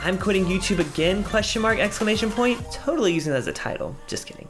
I'm quitting YouTube again, question mark, exclamation point. Totally using that as a title, just kidding.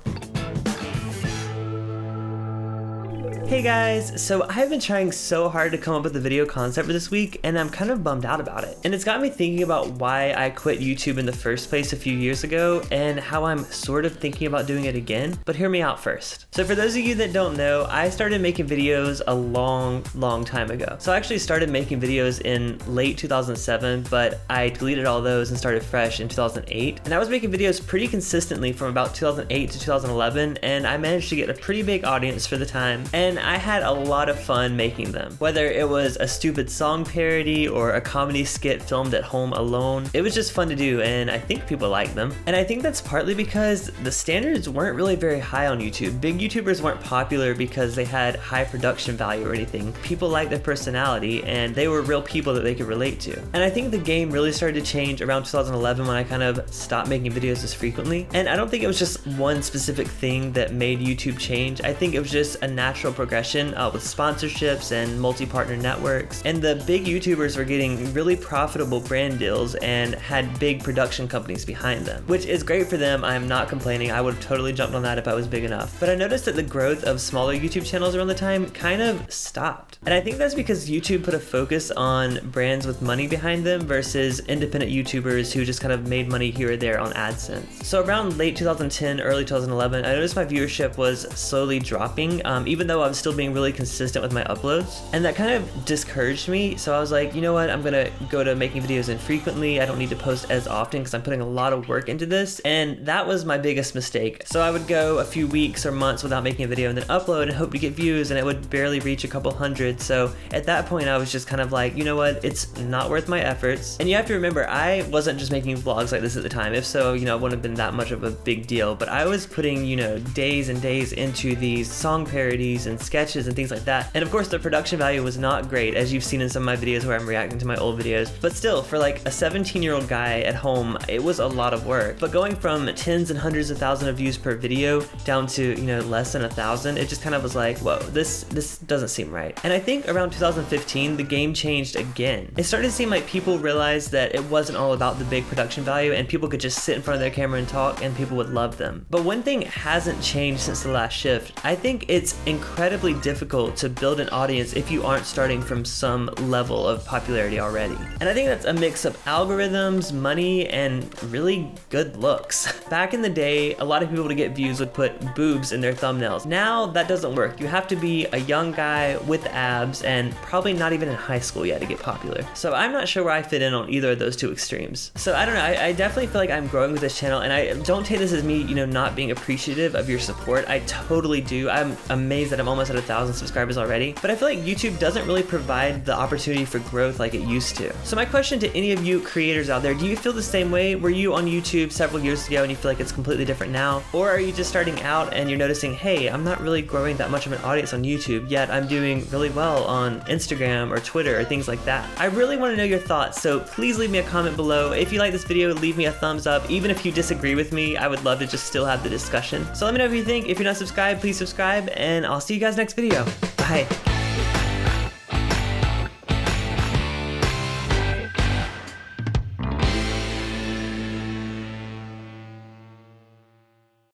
Hey guys, so I've been trying so hard to come up with a video concept for this week, and I'm kind of bummed out about it. And it's got me thinking about why I quit YouTube in the first place a few years ago, and how I'm sort of thinking about doing it again, but hear me out first. So for those of you that don't know, I started making videos a long time ago. So I actually started making videos in late 2007, but I deleted all those and started fresh in 2008. And I was making videos pretty consistently from about 2008 to 2011, and I managed to get a pretty big audience for the time. And I had a lot of fun making them. Whether it was a stupid song parody or a comedy skit filmed at home alone, it was just fun to do, and I think people liked them. And I think that's partly because the standards weren't really very high on YouTube. Big YouTubers weren't popular because they had high production value or anything. People liked their personality, and they were real people that they could relate to. And I think the game really started to change around 2011 when I kind of stopped making videos as frequently. And I don't think it was just one specific thing that made YouTube change. I think it was just a natural progression with sponsorships and multi-partner networks. And the big YouTubers were getting really profitable brand deals and had big production companies behind them, which is great for them. I'm not complaining. I would have totally jumped on that if I was big enough. But I noticed that the growth of smaller YouTube channels around the time kind of stopped. And I think that's because YouTube put a focus on brands with money behind them versus independent YouTubers who just kind of made money here or there on AdSense. So around late 2010, early 2011, I noticed my viewership was slowly dropping, even though I was still being really consistent with my uploads, and that kind of discouraged me. So I was like, you know what, I'm gonna go to making videos infrequently. I don't need to post as often because I'm putting a lot of work into this, and that was my biggest mistake. So I would go a few weeks or months without making a video and then upload and hope to get views, and it would barely reach a couple hundred. So at that point I was just kind of like, you know what, it's not worth my efforts. And you have to remember, I wasn't just making vlogs like this at the time. If so, you know, it wouldn't have been that much of a big deal, but I was putting, you know, days and days into these song parodies and sketches and things like that. And of course the production value was not great, as you've seen in some of my videos where I'm reacting to my old videos, but still, for like a 17-year-old guy at home, it was a lot of work. But going from tens and hundreds of thousands of views per video down to, you know, less than 1,000, it just kind of was like, whoa, this doesn't seem right. And I think around 2015 the game changed again. It started to seem like people realized that it wasn't all about the big production value, and people could just sit in front of their camera and talk and people would love them. But one thing hasn't changed since the last shift. I think it's incredibly difficult to build an audience if you aren't starting from some level of popularity already. And I think that's a mix of algorithms, money, and really good looks. Back in the day, a lot of people to get views would put boobs in their thumbnails. Now that doesn't work. You have to be a young guy with abs and probably not even in high school yet to get popular. So I'm not sure where I fit in on either of those two extremes. So I don't know, I definitely feel like I'm growing with this channel, and I don't take this as me, you know, not being appreciative of your support. I totally do. I'm amazed that I'm almost at 1,000 subscribers already, but I feel like YouTube doesn't really provide the opportunity for growth like it used to. So my question to any of you creators out there, do you feel the same way? Were you on YouTube several years ago and you feel like it's completely different now? Or are you just starting out and you're noticing, hey, I'm not really growing that much of an audience on YouTube, yet I'm doing really well on Instagram or Twitter or things like that? I really want to know your thoughts, so please leave me a comment below. If you like this video, leave me a thumbs up. Even if you disagree with me, I would love to just still have the discussion. So let me know what you think. If you're not subscribed, please subscribe, and I'll see you guys next video. Bye.